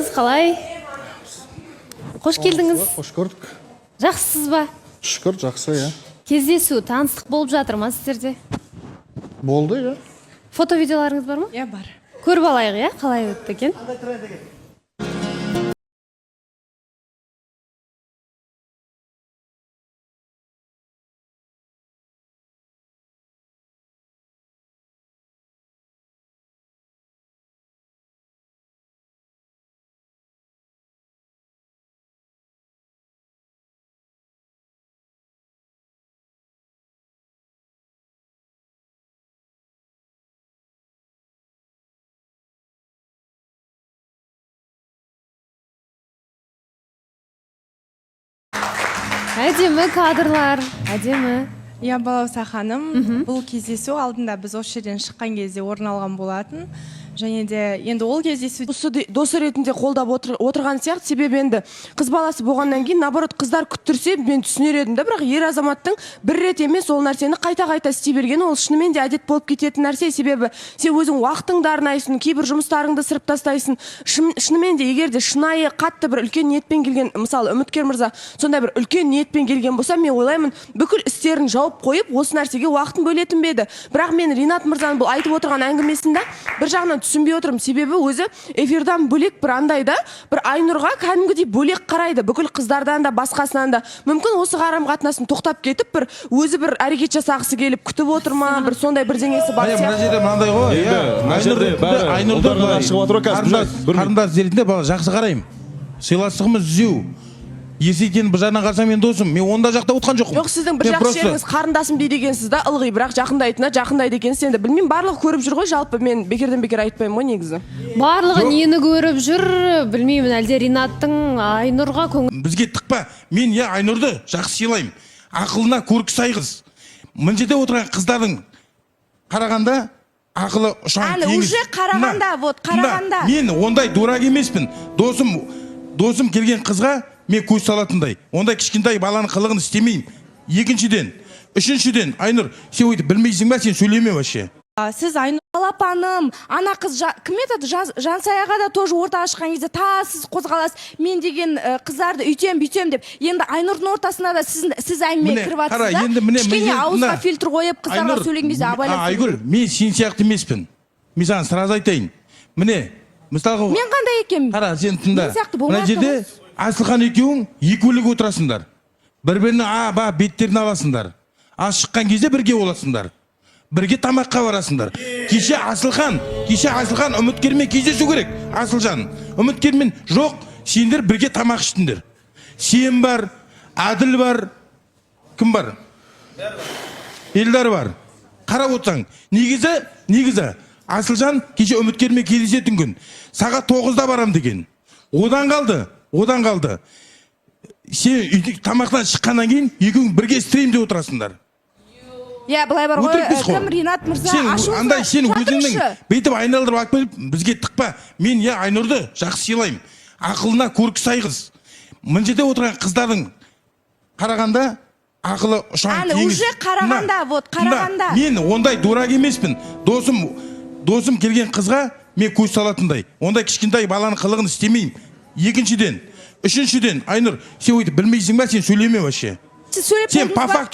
Қалыңыз қалай? Қош келдіңіз. Қош көрдік. Жақсысыз ба? Шүкір, жақсы, иә. Кездесу, таныстық болып жатыр ма сіздерде? Болды, иә. Фото-видеоларыңыз бар ма? Иә, бар. Көріп алайық, иә? Қалай өтті екен? Әдемі кадрлар, әдемі. Иә, Балауса ханым, бұл кездесу алдында біз осы жерден шыққан кезде орын алған болатын. Және де енді ол кездесу досы ретінде қолдап отырған сияқты. Себебі енді қыз баласы болғаннан кейін, наоборот, қыздар күттірсе, мен түсінер едім да, бірақ ер азаматтың бір рет емес ол нәрсені қайта-қайта істей бергені, ол шынымен де әдет болып кететін нәрсе. Себебі сен өзің уақытыңды арнайсың, кейбір жұмыстарыңды сырып тастайсың. Шынымен де егер де шынайы қатты бір үлкен ниетпен келген, мысалы Үміткер мырза сондай бір үлкен ниетпен келген болса, мен ойлаймын, бүкіл істерін жауып қойып, осы нәрсеге уақытын бөлетін бе еді. Бірақ мен Ринат мырзаның бұл айтып отырған әңгімесінде бір жағынан түсінбей отырмын. Себебі өзі эфирдан бөлек бір андайда, бір Айнұрға кәдімгідей бөлек қарайды. Бүкіл қыздардан да, басқасынан да. Мүмкін осы қарым-қатынасын тоқтап кетіп, бір өзі бір әрекет жасағысы келіп күтіп отыр ма, бір сондай бірдеңесі бар сияқты. Мына жерде мынандай ғой, Айнұрды қарындас ретінде жақсы қараймын. Сыйластығымыз түзеу. Есейтен бір жағынан қарсам мен досым, мен онда жақта отқан жоқпын. Жоқ, сіздің бір жақсы жеріңіз қарындасым дейді екенсіз да, ылғи, бірақ жақындайды екенсіз. Енді білмеймін, барлығы көріп жүр ғой, жалпы мен бекерден бекер айтпаймын ғой негізі. Барлығы нені көріп жүр, білмеймін, әлде Ринаттың Айнұрға көңіл. Бізге тықпа, мен Айнұрды жақсы сыйлаймын. Ақылына көркі сай қыз. Мына жерде отырған қыздардың қарағанда ақылы ұшан теңіз. Уже қарағанда. Мен ондай дурак емеспін. Досым келген қызға мен көз салатындай. Ондай кішкентай баланың қылығын істемеймін. Екіншіден, үшіншіден, Айнұр, сен ойды білмейсің ба, сен сөйлеме вообще. Сіз Айнұр Балапаным, ана қыз кім еді? Жансаяға да тоже орта ашқан кезде сіз қозғаласыз, мен деген қыздарды үйтем деп. Енді Айнұрдың ортасына да сіз әңгіме кіріп жатсыз да. Кішкене ауызға фильтр қойып қыздарға сөйлеген кезде абайлап. Айгүл, мен сен сияқты емеспін. Мен саған сразу айтайын. Міне, мысалға. Мен қандай екенмін? Қара, сен тыңда. Мына жерде Асылхан екеуің екеулік отырасыңдар. Бір-біріне беттерін аласыңдар. Ас шыққан кезде бірге боласыңдар. Бірге тамаққа барасыңдар. Кеше Асылхан Үміткермен кездесу керек. Асылжан, Үміткермен жоқ, сендер бірге тамақ іштіңдер. Сен бар, Әділ бар, кім бар? Елдар бар. Қарап отырсаң, негізі Асылжан кеше Үміткермен кездесетін күн. Сағат 9-да барам деген. Одан қалды. Сен тамақтан шыққаннан кейін екеуің бірге стримде отырасыңдар. Иә, былай бар ғой, кім Ринат мырза ашуыңызға сен өзіңнің бейтіп айналдырып алып келіп, бізге тықпа. Мен Айнұрды жақсы сыйлаймын. Ақылына көркі сай қыз. Мына жерде отырған қыздардың қарағанда ақылы ұшан теңіз. Уже қарағанда. Мен ондай дурак емеспін. Досым келген қызға мен көз салатындай. Ондай кішкентай баланың қылығын істемеймін. Екіншіден, үшіншіден, Айнұр, сен ойды білмейсің ба, сен сөйлеме вообще. Сіз сөйлеп сен по факту